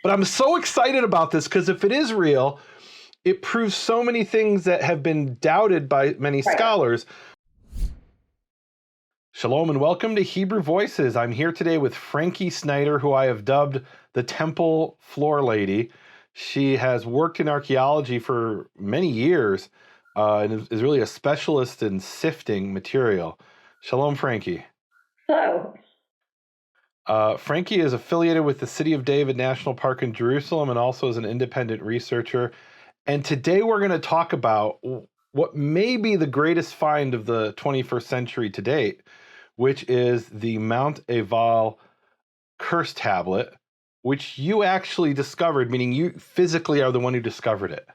But I'm so excited about this because if it is real, it proves so many things that have been doubted by many scholars. Shalom and welcome to Hebrew Voices. I'm here today with Frankie Snyder, who I have dubbed the Temple Floor Lady. She has worked in archaeology for many years and is really a specialist in sifting material. Shalom, Frankie. Hello. Frankie is affiliated with the City of David National Park in Jerusalem and also is an independent researcher. And today we're going to talk about what may be the greatest find of the 21st century to date, which is the Mount Ebal curse tablet, which you actually discovered, meaning you physically are the one who discovered it.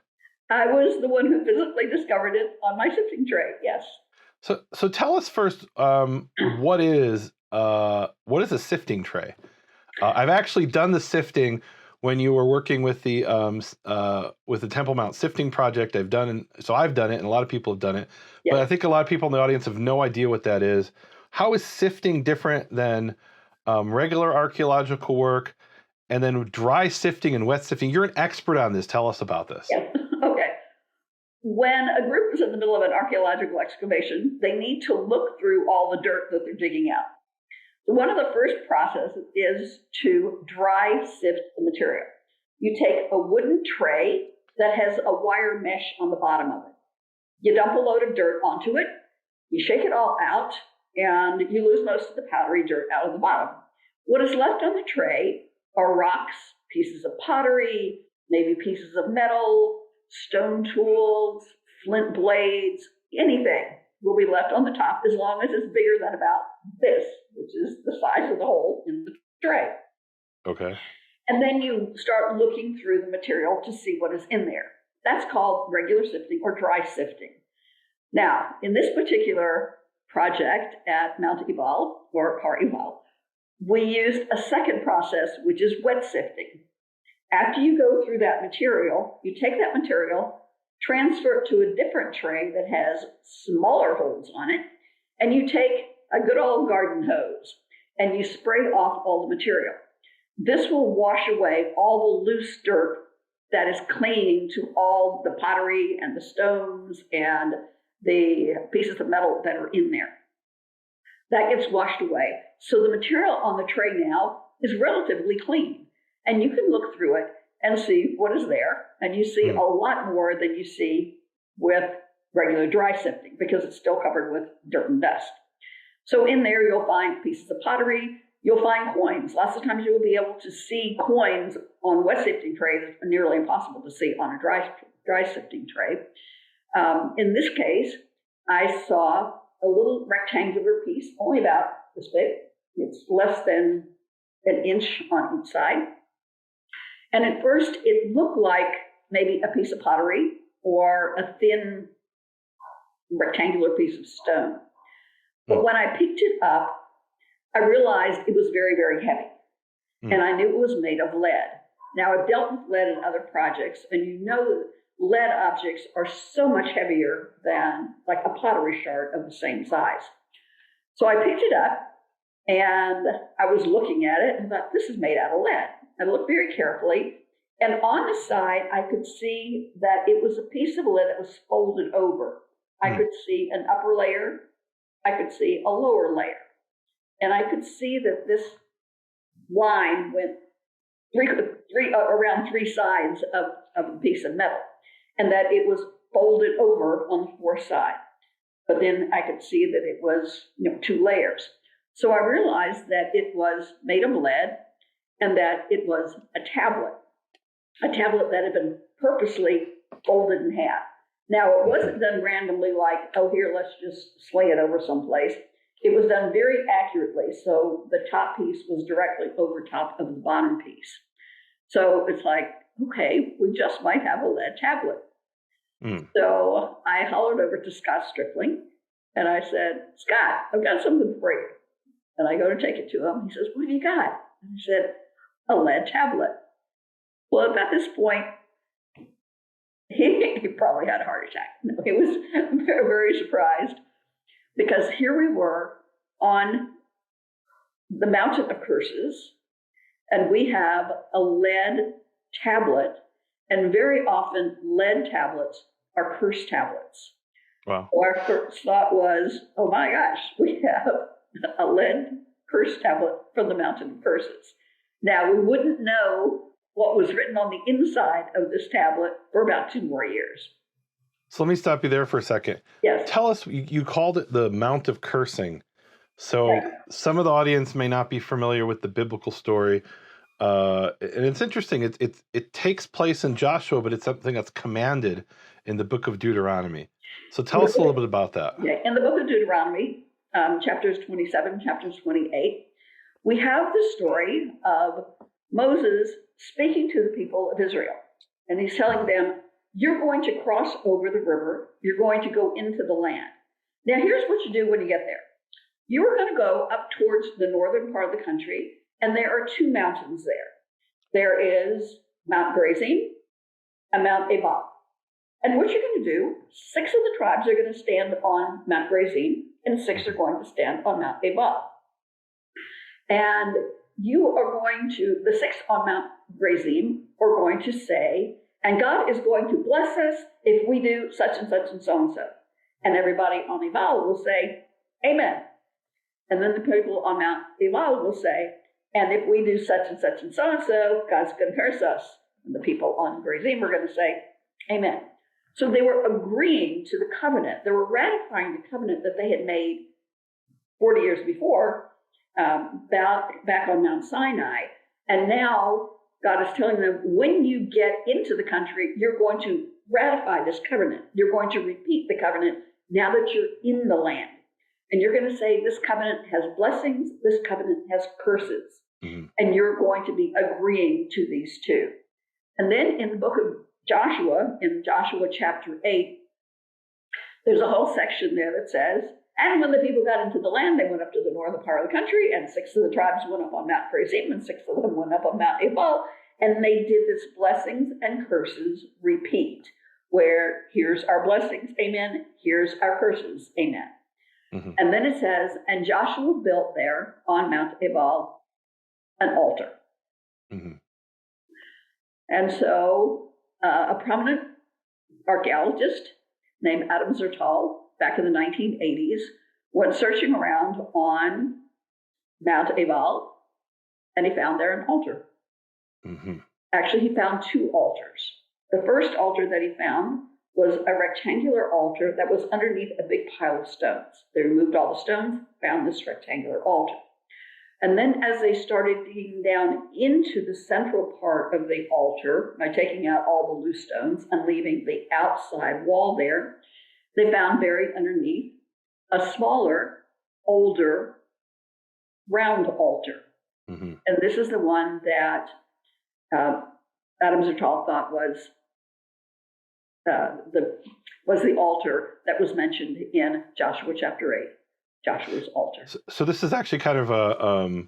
I was the one who physically discovered it on my sifting tray, yes. So tell us first, what is a sifting tray? I've actually done the sifting when you were working with the Temple Mount Sifting Project. I've done it, and a lot of people have done it. Yes. But I think a lot of people in the audience have no idea what that is. How is sifting different than regular archaeological work, and then dry sifting and wet sifting? You're an expert on this. Tell us about this. Yes. Okay. When a group is in the middle of an archaeological excavation, they need to look through all the dirt that they're digging out. So one of the first processes is to dry sift the material. You take a wooden tray that has a wire mesh on the bottom of it. You dump a load of dirt onto it, you shake it all out, and you lose most of the powdery dirt out of the bottom. What is left on the tray are rocks, pieces of pottery, maybe pieces of metal, stone tools, flint blades, anything will be left on the top as long as it's bigger than about this, which is the size of the hole in the tray. Okay. And then you start looking through the material to see what is in there. That's called regular sifting or dry sifting. Now, in this particular project at Mount Ebal, or Har Ebal, we used a second process, which is wet sifting. After you go through that material, you take that material, transfer it to a different tray that has smaller holes on it, and you take a good old garden hose and you spray off all the material. This will wash away all the loose dirt that is clinging to all the pottery and the stones and the pieces of metal that are in there. That gets washed away. So the material on the tray now is relatively clean. And you can look through it and see what is there. And you see a lot more than you see with regular dry sifting because it's still covered with dirt and dust. So in there, you'll find pieces of pottery. You'll find coins. Lots of times you will be able to see coins on wet sifting trays that are nearly impossible to see on a dry sifting tray. In this case, I saw a little rectangular piece, only about this big. It's less than an inch on each side. And at first, it looked like maybe a piece of pottery or a thin rectangular piece of stone. But when I picked it up, I realized it was very, very heavy. And I knew it was made of lead. Now, I've dealt with lead in other projects, and you know that lead objects are so much heavier than like a pottery shard of the same size. So I picked it up, and I was looking at it and thought, this is made out of lead. I looked very carefully, and on the side, I could see that it was a piece of lead that was folded over. I could see an upper layer. I could see a lower layer. And I could see that this line went around three sides of a piece of metal, and that it was folded over on the fourth side. But then I could see that it was, two layers. So I realized that it was made of lead and that it was a tablet that had been purposely folded in half. Now, it wasn't done randomly like, oh, here, let's just sling it over someplace. It was done very accurately, so the top piece was directly over top of the bottom piece. So it's like, okay, we just might have a lead tablet. So I hollered over to Scott Stripling, and I said, Scott, I've got something for you. And I go to take it to him. He says, what have you got? And I said, a lead tablet. Well, at this point, he probably had a heart attack. No, he was very, very surprised because here we were on the mountain of curses, And we have a lead tablet, and very often lead tablets are curse tablets. Wow. So our first thought was, oh my gosh, we have a lead curse tablet from the Mountain of Curses. Now, we wouldn't know what was written on the inside of this tablet for about 2 more years. So let me stop you there for a second. Yes. Tell us, you called it the Mount of Cursing. So Right. some of the audience may not be familiar with the biblical story. And it's interesting. It takes place in Joshua, but it's something that's commanded in the book of Deuteronomy. So tell us a little bit about that. Yeah, in the book of Deuteronomy, chapters 27, chapters 28, we have the story of Moses speaking to the people of Israel. And he's telling them, you're going to cross over the river. You're going to go into the land. Now, here's what you do when you get there. You are going to go up towards the northern part of the country, and there are 2 mountains there. There is Mount Gerizim and Mount Ebal. And what you're going to do, 6 of the tribes are going to stand on Mount Gerizim, and 6 are going to stand on Mount Ebal. And you are going to, the 6 on Mount Gerizim are going to say, and God is going to bless us if we do such and such and so and so. And everybody on Ebal will say, amen. And then the people on Mount Ebal will say, and if we do such and such and so, God's going to curse us. And the people on Gerizim are going to say, amen. So they were agreeing to the covenant. They were ratifying the covenant that they had made 40 years before, back on Mount Sinai. And now God is telling them, when you get into the country, you're going to ratify this covenant. You're going to repeat the covenant now that you're in the land. And you're going to say, this covenant has blessings, this covenant has curses. Mm-hmm. And you're going to be agreeing to these 2. And then in the book of Joshua, in Joshua chapter 8, there's a whole section there that says, and when the people got into the land, they went up to the northern part of the country, and 6 of the tribes went up on Mount Gerizim, and 6 of them went up on Mount Ebal, and they did this blessings and curses repeat, where here's our blessings, amen, here's our curses, amen. Mm-hmm. And then it says, and Joshua built there on Mount Ebal an altar. Mm-hmm. And so a prominent archaeologist named Adam Zertal, back in the 1980s, went searching around on Mount Ebal, and he found there an altar. Mm-hmm. Actually, he found 2 altars. The first altar that he found was a rectangular altar that was underneath a big pile of stones. They removed all the stones, found this rectangular altar. And then as they started digging down into the central part of the altar, by taking out all the loose stones and leaving the outside wall there, they found buried underneath a smaller, older, round altar. Mm-hmm. And this is the one that Adam Zertal thought was the altar that was mentioned in Joshua chapter 8, Joshua's altar. So this is actually kind of a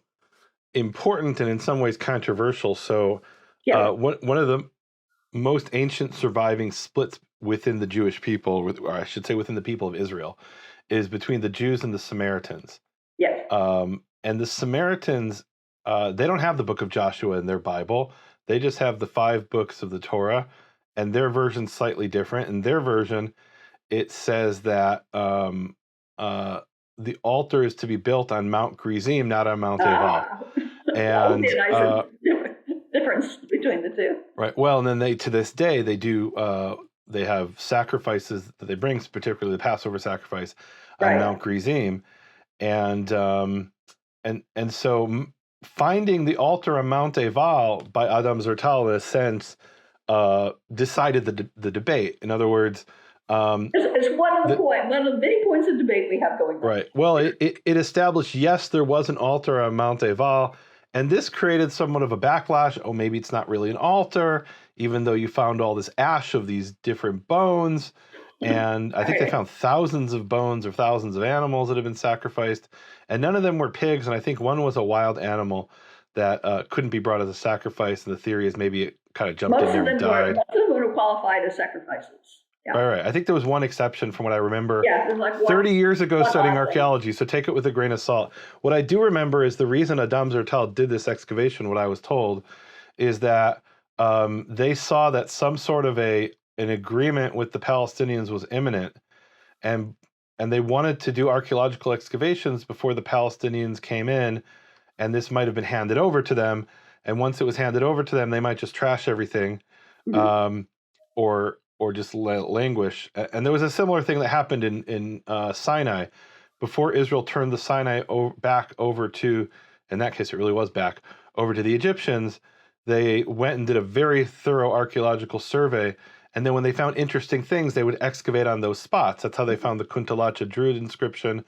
important and in some ways controversial. So one of the most ancient surviving splits within the Jewish people, or I should say within the people of Israel, is between the Jews and the Samaritans. Yes. And the Samaritans, they don't have the book of Joshua in their Bible. They just have the 5 books of the Torah, and their version's slightly different. In their version, it says that the altar is to be built on Mount Gerizim, not on Mount Ebal. And difference between the 2. Right. Well, and then they, to this day, they do. They have sacrifices that they bring, particularly the Passover sacrifice on Mount Gerizim, and so finding the altar on Mount Ebal by Adam Zertal, in a sense, decided the debate. In other words, it's one of the many points of debate we have going on. Right. Well, it established, yes, there was an altar on Mount Ebal, and this created somewhat of a backlash. Oh, maybe it's not really an altar, even though you found all this ash of these different bones. And I think they found thousands of bones of thousands of animals that had been sacrificed, and none of them were pigs. And I think one was a wild animal that couldn't be brought as a sacrifice. And the theory is maybe it kind of jumped in there and died. Most of them were qualified as sacrifices. Yeah. Right. I think there was one exception from what I remember. Yeah, there's like 30 years ago studying odd thing. archaeology, so take it with a grain of salt. What I do remember is the reason Adam Zertal did this excavation, what I was told, is that they saw that some sort of an agreement with the Palestinians was imminent, and they wanted to do archaeological excavations before the Palestinians came in, and this might have been handed over to them. And once it was handed over to them, they might just trash everything, or just languish. And there was a similar thing that happened in Sinai before Israel turned the Sinai back over to, in that case, it really was back over to the Egyptians. They went and did a very thorough archaeological survey. And then when they found interesting things, they would excavate on those spots. That's how they found the Kuntalat Druid inscription,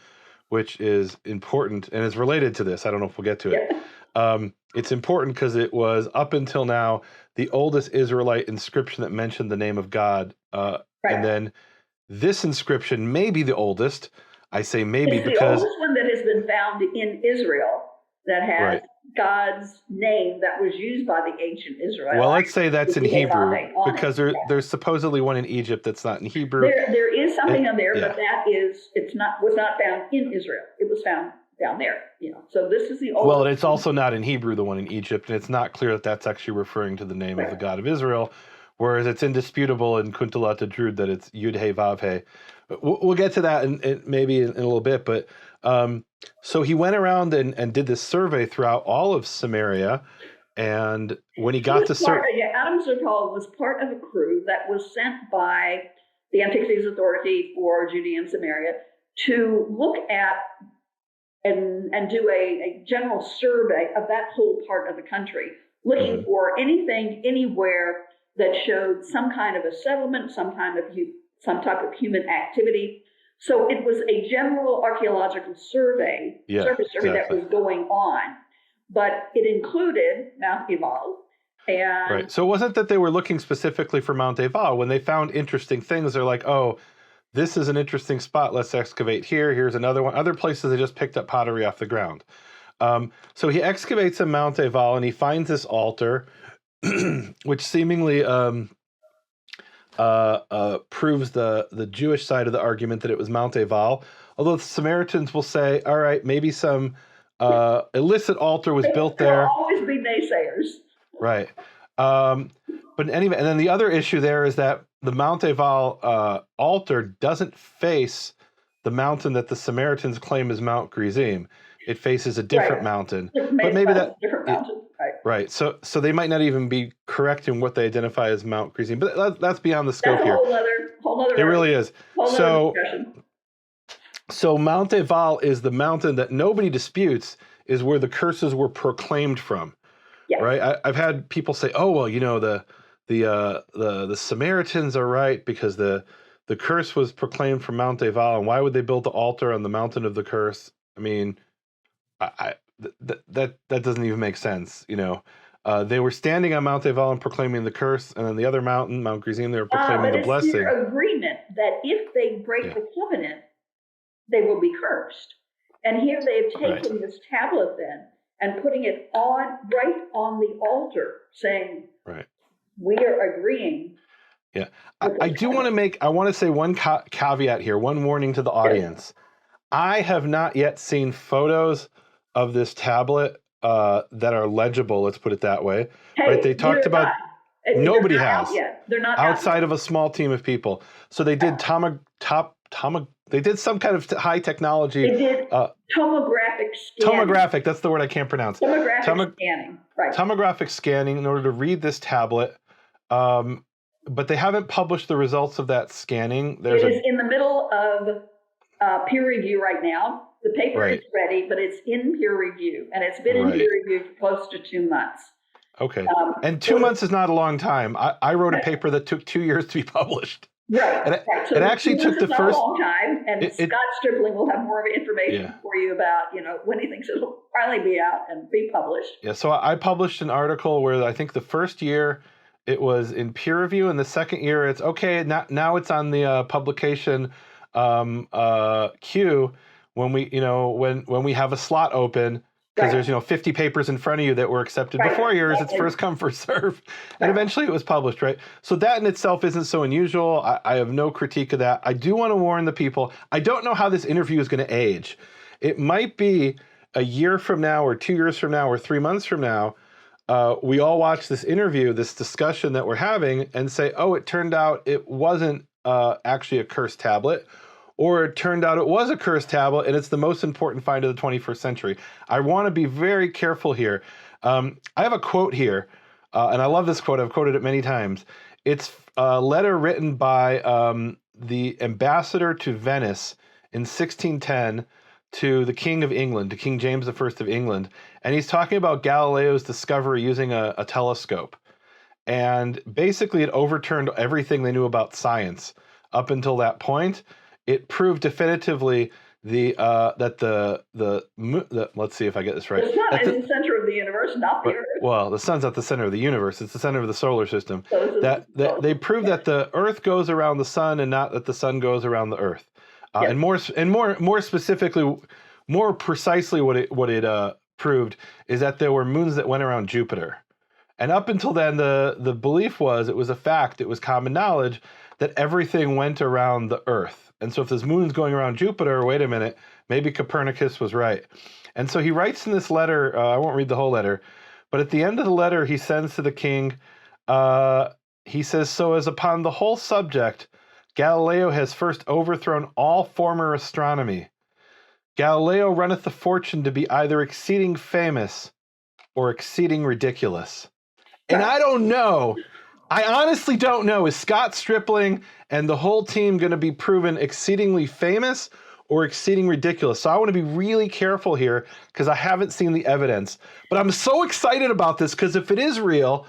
which is important and is related to this. I don't know if we'll get to it. It's important because it was, up until now, the oldest Israelite inscription that mentioned the name of God. And then this inscription may be the oldest. I say maybe it's because the oldest one that has been found in Israel that has God's name that was used by the ancient Israelites. Well, let's say that's in Hebrew, because there's supposedly one in Egypt that's not in Hebrew. There is something in there, but was not found in Israel. It was found down there, So this is the oldest. Well, it's also not in Hebrew, the one in Egypt, and it's not clear that that's actually referring to the name of the God of Israel, whereas it's indisputable in Kuntalat Druid that it's Yud He Vav He. We'll get to that maybe in a little bit, but so he went around and did this survey throughout all of Samaria, and when he got to Adam Zertal was part of a crew that was sent by the Antiquities Authority for Judea and Samaria to look at and do a general survey of that whole part of the country, looking for anything anywhere that showed some kind of a settlement, some type of human activity. So it was a general archaeological survey, that was going on, but it included Mount Ebal. And So it wasn't that they were looking specifically for Mount Ebal. When they found interesting things, they're like, oh, this is an interesting spot. Let's excavate here. Here's another one. Other places, they just picked up pottery off the ground. So he excavates in Mount Ebal, and he finds this altar, which seemingly proves the Jewish side of the argument that it was Mount Ebal. Although the Samaritans will say, all right, maybe some illicit altar was built there. There will always be naysayers. Right. But anyway, and then the other issue there is that the Mount Ebal altar doesn't face the mountain that the Samaritans claim is Mount Gerizim. It faces a different mountain. But maybe that's a different mountain. Right. So they might not even be correct in what they identify as Mount Gerizim. But that's beyond the scope here. Whole other. It really is. So Mount Ebal is the mountain that nobody disputes is where the curses were proclaimed from. Yeah. Right. I've had people say, "Oh, well, the Samaritans are right because the curse was proclaimed from Mount Ebal, and why would they build the altar on the mountain of the curse?" I mean, that doesn't even make sense. They were standing on Mount Ebal and proclaiming the curse, and then the other mountain, Mount Gerizim, they were proclaiming the blessing. But it's their agreement that if they break the covenant, they will be cursed. And here they've taken this tablet then and putting it right on the altar, saying, we are agreeing. Yeah. I do want to say one caveat here, one warning to the audience. I have not yet seen photos of this tablet that are legible, let's put it that way. Hey, they talked about nobody has. They're not outside of a small team of people. So they did they did some kind of high technology. They did tomographic scanning. Tomographic, that's the word I can't pronounce. Tomographic scanning, right. Tomographic scanning in order to read this tablet. But they haven't published the results of that scanning. It is in the middle of peer review right now. The paper is ready, but it's in peer review, and it's been in peer review for close to 2 months. Okay. And 2 months is not a long time. I wrote a paper that took 2 years to be published. Right. So it actually took the first. A long time, and Scott Stripling will have more of information for you about when he thinks it'll finally be out and be published. Yeah. So I published an article where I think the first year it was in peer review, and the second year it's okay. Now it's on the publication queue when we when we have a slot open. because Right. there's 50 papers in front of you that were accepted Right. before yours. It's And- first come, first serve, and Right. eventually it was published, right? So that in itself isn't so unusual. I have no critique of that. I do want to warn the people. I don't know how this interview is going to age. It might be a year from now, or 2 years from now, or 3 months from now. We all watch this interview, this discussion that we're having, and say, "Oh, it turned out it wasn't actually a cursed tablet." Or it turned out it was a cursed tablet, and it's the most important find of the 21st century. I want to be very careful here. I have a quote here, and I love this quote. I've quoted it many times. It's a letter written by the ambassador to Venice in 1610 to the King of England, to King James I of England. And he's talking about Galileo's discovery using a telescope. And basically, it overturned everything they knew about science up until that point. It proved definitively that the let's see if I get this right. The sun is the center of the universe, not the Earth. Well, the sun's not the center of the universe; it's the center of the solar system. So That they proved that the Earth goes around the sun, and not that the sun goes around the Earth. Yes. And more specifically, more precisely, what it proved is that there were moons that went around Jupiter. And up until then, the belief was, it was a fact, it was common knowledge that everything went around the Earth. And so if this moon's going around Jupiter, wait a minute, maybe Copernicus was right. And so he writes in this letter, I won't read the whole letter, but at the end of the letter he sends to the king, he says, "So as upon the whole subject, Galileo has first overthrown all former astronomy. Galileo runneth the fortune to be either exceeding famous or exceeding ridiculous." And I don't know. I honestly don't know. Is Scott Stripling and the whole team going to be proven exceedingly famous or exceeding ridiculous? So I want to be really careful here because I haven't seen the evidence. But I'm so excited about this because if it is real,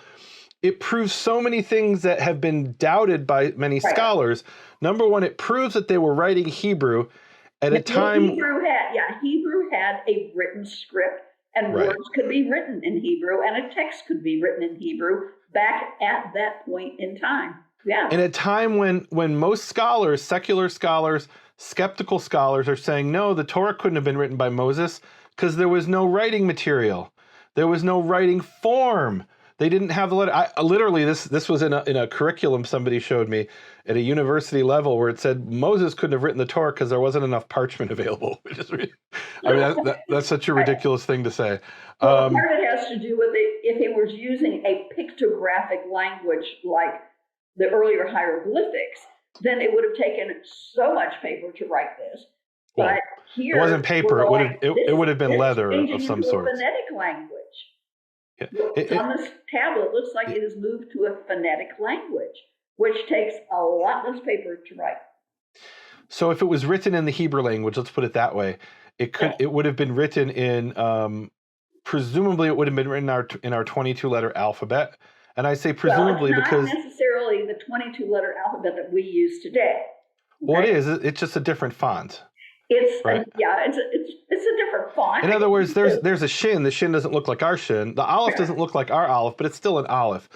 it proves so many things that have been doubted by many scholars. Number one, it proves that they were writing Hebrew at a time. Hebrew had a written script, and words could be written in Hebrew, and a text could be written in Hebrew back at that point in time. Yeah. In a time when most scholars, secular scholars, skeptical scholars are saying, no, the Torah couldn't have been written by Moses because there was no writing material. There was no writing form. They didn't have the letter. Literally, this was in a curriculum somebody showed me at a university level where it said Moses couldn't have written the Torah because there wasn't enough parchment available. Which is that's such a ridiculous thing to say. Well, part of it has to do with if it was using a pictographic language like the earlier hieroglyphics, then it would have taken so much paper to write this. Well, but here it wasn't paper. It would have been leather of some sort. Phonetic language. Yeah. On this tablet, it looks like it has moved to a phonetic language, which takes a lot less paper to write. So if it was written in the Hebrew language, let's put it that way, it would have been written in presumably it would have been written in our 22-letter alphabet. And I say presumably because not necessarily the 22-letter alphabet that we use today. Well, it is. It's just a different font. It's right. It's a different font. In other words, there's a shin. The shin doesn't look like our shin. The aleph doesn't look like our aleph, but it's still an aleph,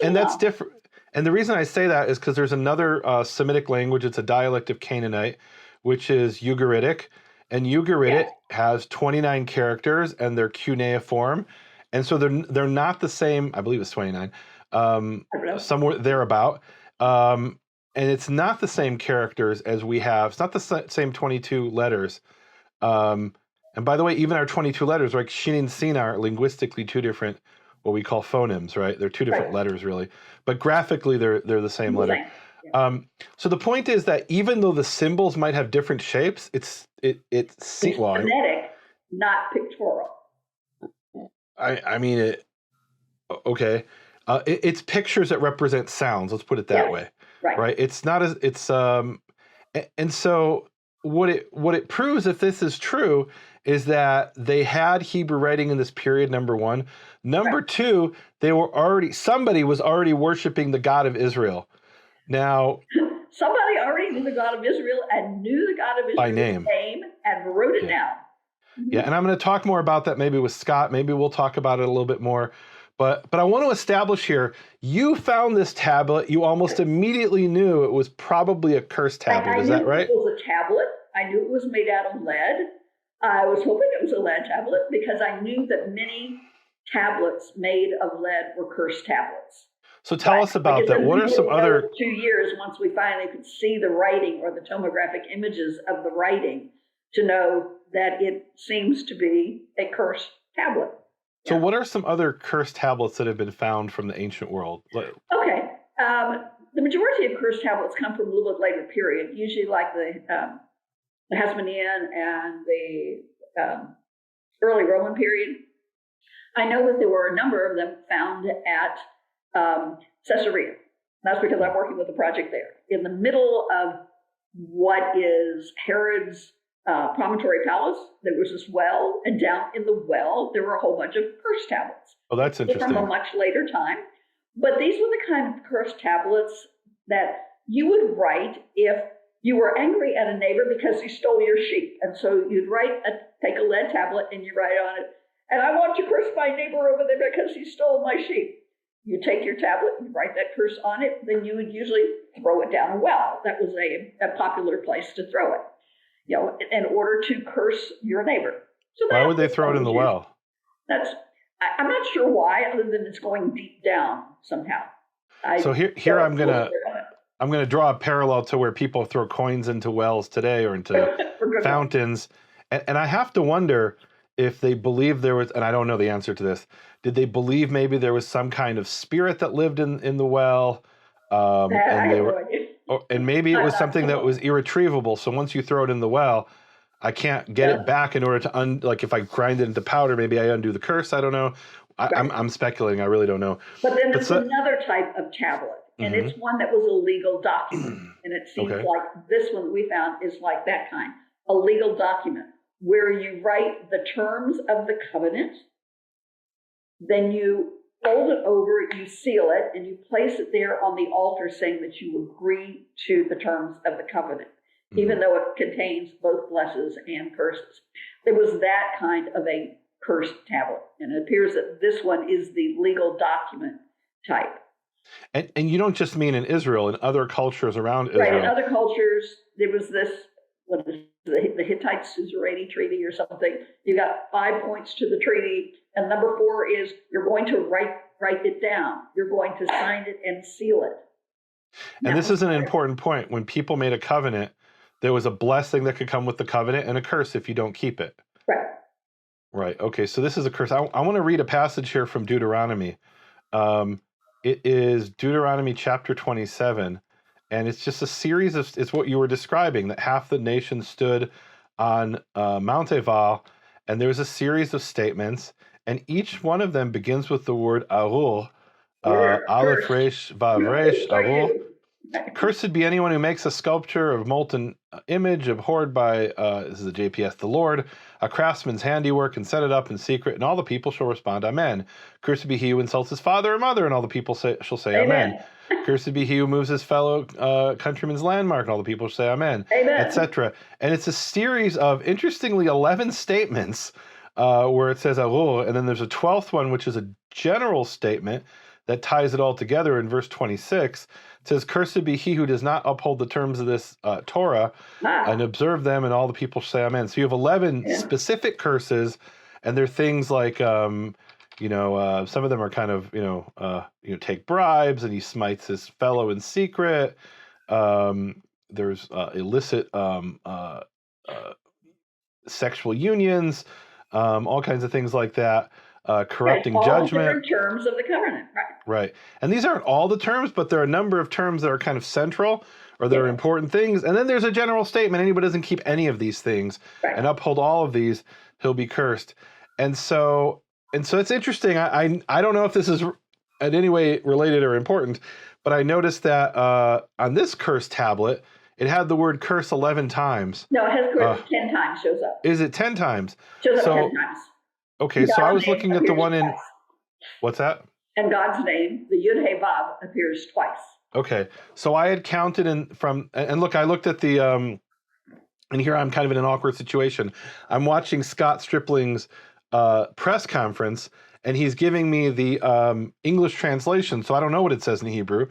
and that's different. And the reason I say that is because there's another Semitic language. It's a dialect of Canaanite, which is Ugaritic, and Ugaritic has 29 characters, and they're cuneiform, and so they're not the same. I believe it's 29, somewhere thereabout. And it's not the same characters as we have. It's not the same 22 letters. And by the way, even our 22 letters, like shin and sin, are linguistically two different, what we call phonemes, right? They're two different letters, really. But graphically, they're the same letter. Yeah. So the point is that even though the symbols might have different shapes, it's phonetic, not pictorial. I mean, it's pictures that represent sounds. Let's put it that way. Right. It's not as and so what it proves, if this is true, is that they had Hebrew writing in this period, number one. Number two, somebody was already worshiping the God of Israel. Now, somebody already knew the God of Israel and knew the God of Israel's name and wrote it down. Yeah, and I'm going to talk more about that maybe with Scott. Maybe we'll talk about it a little bit more. But I want to establish here, you found this tablet. You almost immediately knew it was probably a cursed tablet. Is that right? It was a tablet. I knew it was made out of lead. I was hoping it was a lead tablet because I knew that many tablets made of lead were cursed tablets. So tell us Like about it that. doesn't What are some really know other? 2 years once we finally could see the writing or the tomographic images of the writing to know that it seems to be a cursed tablet. So Yeah. what are some other cursed tablets that have been found from the ancient world? Okay. The majority of cursed tablets come from a little bit later period, usually like the Hasmonean and the early Roman period. I know that there were a number of them found at Caesarea. That's because I'm working with a project there. In the middle of what is Herod's promontory palace, there was this well, and down in the well, there were a whole bunch of curse tablets. Oh, that's interesting. From a much later time. But these were the kind of curse tablets that you would write if you were angry at a neighbor because he stole your sheep. And so you'd take a lead tablet and you write on it, and I want to curse my neighbor over there because he stole my sheep. You take your tablet, you write that curse on it, then you would usually throw it down a well. That was a popular place to throw it, in order to curse your neighbor. So why would they throw it in the well? I'm not sure why, other than it's going deep down somehow. So here I'm gonna draw a parallel to where people throw coins into wells today or into fountains, and I have to wonder if they believe there was, and I don't know the answer to this. Did they believe maybe there was some kind of spirit that lived in the well, and maybe it was something that was irretrievable. So once you throw it in the well, I can't get it back in order to like if I grind it into powder, maybe I undo the curse. I don't know. I'm speculating. I really don't know. But then there's another type of tablet, and it's one that was a legal document. And it seems like this one that we found is like that kind, a legal document where you write the terms of the covenant, then you fold it over, you seal it, and you place it there on the altar saying that you agree to the terms of the covenant, even though it contains both blesses and curses. There was that kind of a cursed tablet, and it appears that this one is the legal document type. And you don't just mean in Israel, in other cultures around Israel. Right, in other cultures, there was this, what is the Hittite suzeraini treaty or something. You got 5 points to the treaty, and number 4 is you're going to write it down. You're going to sign it and seal it. And this is an important point. When people made a covenant, there was a blessing that could come with the covenant and a curse if you don't keep it. Right. Right. Okay. So this is a curse. I want to read a passage here from Deuteronomy. It is Deuteronomy chapter 27. And it's just a series of, it's what you were describing, that half the nation stood on Mount Ebal, and there's a series of statements, and each one of them begins with the word Arur, Aleph Resh Vav Resh, Arur. Cursed be anyone who makes a sculpture of molten image abhorred by, this is the JPS, the Lord, a craftsman's handiwork, and set it up in secret, and all the people shall respond, Amen. Cursed be he who insults his father or mother, and all the people shall say, Amen. Cursed be he who moves his fellow countryman's landmark, and all the people shall say, Amen, etc. And it's a series of, interestingly, 11 statements where it says Arur, and then there's a 12th one, which is a general statement that ties it all together in verse 26. It says, cursed be he who does not uphold the terms of this Torah and observe them, and all the people say amen. So you have 11 specific curses, and they're things like, some of them are kind of, take bribes, and he smites his fellow in secret. There's illicit sexual unions, all kinds of things like that. Corrupting judgment. All different terms of the covenant, right? Right. And these aren't all the terms, but there are a number of terms that are kind of central or that are important things. And then there's a general statement. Anybody doesn't keep any of these things and uphold all of these, he'll be cursed. And so it's interesting. I don't know if this is in any way related or important, but I noticed that on this curse tablet, it had the word curse 11 times. No, it has curse 10 times shows up. Is it 10 times? Shows up 10 times. Okay, so I was looking at the one in, what's that? And God's name, the Yud He Vav, appears twice. Okay, so I had counted and look, I looked at the, and here I'm kind of in an awkward situation. I'm watching Scott Stripling's press conference, and he's giving me the English translation, so I don't know what it says in Hebrew.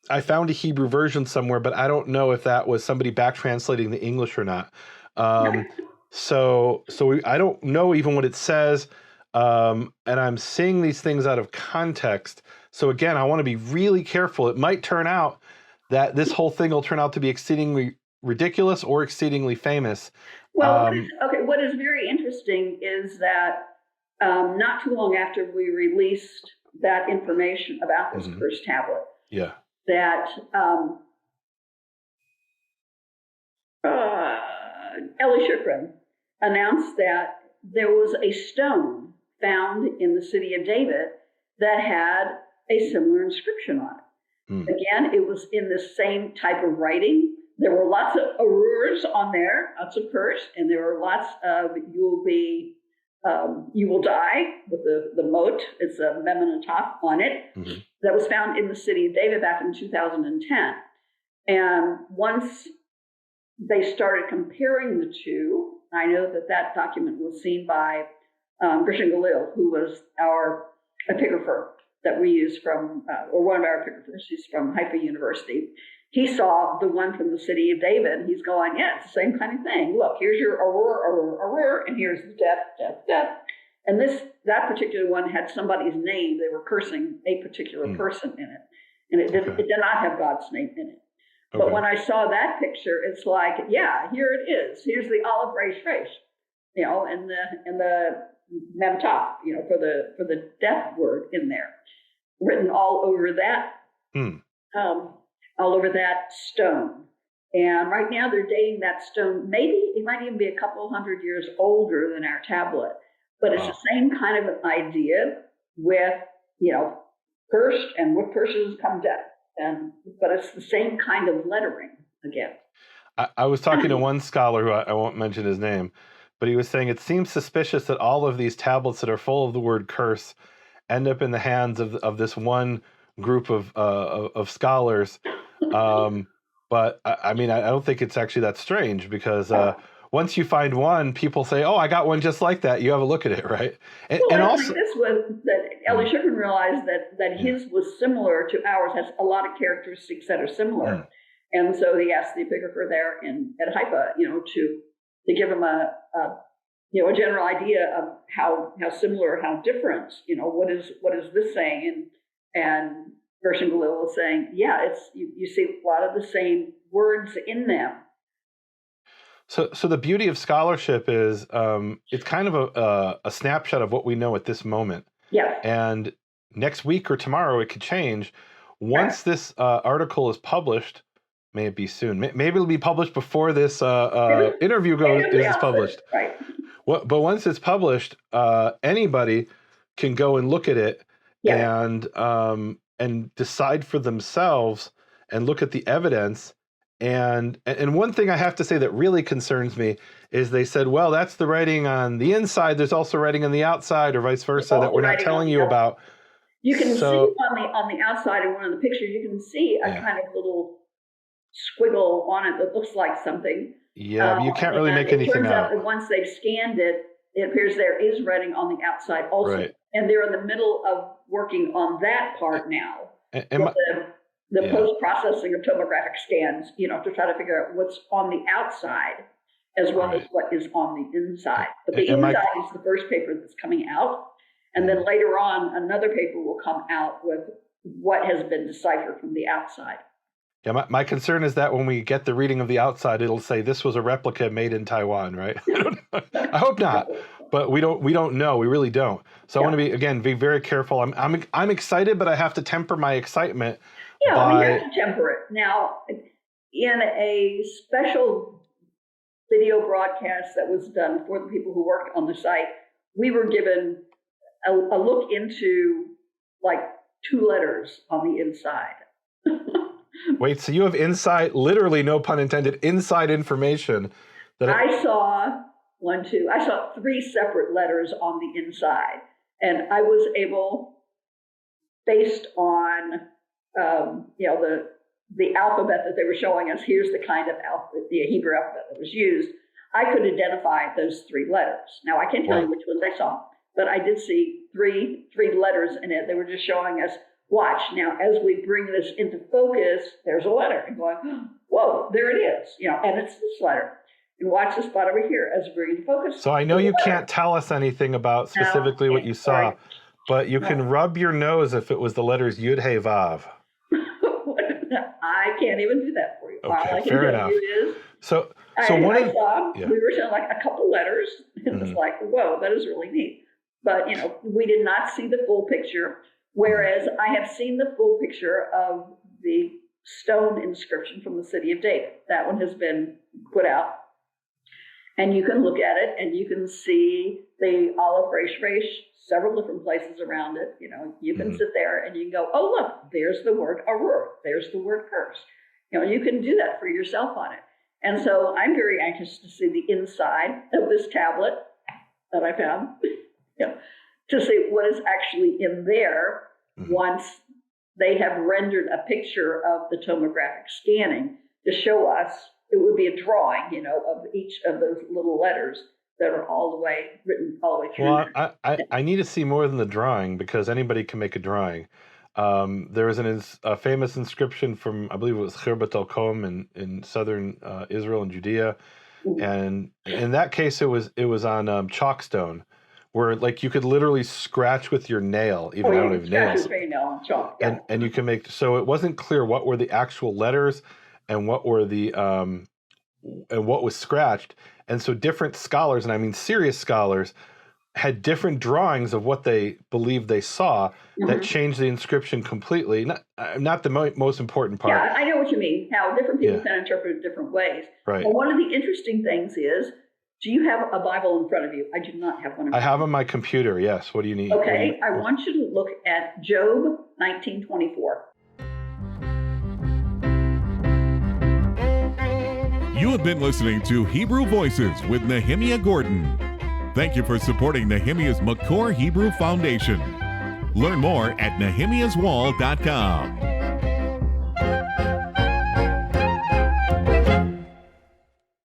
I found a Hebrew version somewhere, but I don't know if that was somebody back translating the English or not. I don't know even what it says, and I'm seeing these things out of context. So again, I want to be really careful. It might turn out that this whole thing will turn out to be exceedingly ridiculous or exceedingly famous. Well, what is very interesting is that not too long after we released that information about this cursed tablet, yeah, that Ellie Shukran announced that there was a stone found in the city of David that had a similar inscription on it. Again, it was in the same type of writing. There were lots of arurs on there, lots of curse, and there were lots of you will die with the moat. It's a Memonotaph on it that was found in the city of David back in 2010. And once they started comparing the two, I know that document was seen by Gershon Galil, who was our epigrapher that we use from, or one of our epigraphers, he's from Haifa University. He saw the one from the city of David, and he's going, yeah, it's the same kind of thing. Look, here's your arur, and here's the death. And that particular one had somebody's name. They were cursing a particular person in it, and it did not have God's name in it. Okay. But when I saw that picture, it's like, yeah, here it is. Here's the olive resh, and the memtaf, for the death word in there, written all over that. All over that stone. And right now they're dating that stone. Maybe it might even be a couple hundred years older than our tablet, but it's the same kind of an idea with, cursed, and with curses come death. But it's the same kind of lettering again. I was talking to one scholar who I won't mention his name, but he was saying it seems suspicious that all of these tablets that are full of the word curse end up in the hands of this one group of scholars. But I mean, I don't think it's actually that strange, because once you find one, people say, "Oh, I got one just like that." You have a look at it, right? And also, this was that Ellie Shukran realized that his was similar to ours, has a lot of characteristics that are similar, and so he asked the epigrapher there at Haifa, to give him a general idea of how similar, how different, what is this saying, and Gershon Galil was saying, yeah, it's you see a lot of the same words in them. So the beauty of scholarship is it's kind of a snapshot of what we know at this moment. Yeah. And next week or tomorrow it could change. Once this article is published, may it be soon. Maybe it'll be published before this interview is published. Right. But once it's published, anybody can go and look at it and decide for themselves and look at the evidence. And one thing I have to say that really concerns me is they said, well, that's the writing on the inside. There's also writing on the outside, or vice versa, that we're not telling you about. You can see on the outside in one of the pictures, you can see a kind of little squiggle on it that looks like something. Yeah, you can't really make anything out. It turns out that once they've scanned it, it appears there is writing on the outside also. Right. And they're in the middle of working on that part now. The post-processing of tomographic scans, to try to figure out what's on the outside as well as what is on the inside. But the inside is the first paper that's coming out. And then later on, another paper will come out with what has been deciphered from the outside. Yeah, my concern is that when we get the reading of the outside, it'll say this was a replica made in Taiwan, right? I hope not, but we don't know. We really don't. So I want to be very careful. I'm excited, but I have to temper my excitement. Yeah, we have to temper it. Now, in a special video broadcast that was done for the people who worked on the site, we were given a look into like 2 letters on the inside. Wait, so you have inside, literally, no pun intended, inside information. I saw 3 separate letters on the inside. And I was able, based on, the alphabet that they were showing us, here's the kind of alphabet, the Hebrew alphabet that was used, I could identify those 3 letters. Now, I can't tell you which ones I saw, but I did see three letters in it. They were just showing us, watch, now as we bring this into focus, there's a letter. And going, whoa, there it is, and it's this letter. And watch the spot over here as we bring into focus. So I know you can't tell us anything about specifically what you saw, sorry. but you can rub your nose if it was the letters Yud Hey Vav. I can't even do that for you. Okay, All I can fair tell enough. you is So I one of saw yeah. we were showing like a couple letters, and it's like, whoa, that is really neat. But we did not see the full picture. Whereas I have seen the full picture of the stone inscription from the city of David. That one has been put out, and you can look at it, and you can see the olive resh, several different places around it. You can sit there and you can go, oh look, there's the word arur, there's the word curse. You can do that for yourself on it. And so I'm very anxious to see the inside of this tablet that I found, to see what is actually in there once they have rendered a picture of the tomographic scanning to show us. It would be a drawing, of each of those little letters that are all the way written all the way through. Well, I need to see more than the drawing, because anybody can make a drawing. There was a famous inscription from, I believe it was Khirbat al-Qom in southern Israel and Judea, and in that case it was on chalkstone, where like you could literally scratch with your nail, even I don't have nails, nail chalk, yeah. and you can make, so it wasn't clear what were the actual letters and what were the and what was scratched, and so different scholars, and I mean serious scholars, had different drawings of what they believed they saw that changed the inscription completely. Not the most important part. Yeah, I know what you mean, how different people can interpret it different ways. Right. And one of the interesting things is, do you have a Bible in front of you? I do not have one in front of me. I have on my computer, yes. What do you need? Okay, I want you to look at Job 19:24. You have been listening to Hebrew Voices with Nehemiah Gordon. Thank you for supporting Nehemiah's Makor Hebrew Foundation. Learn more at nehemiahswall.com.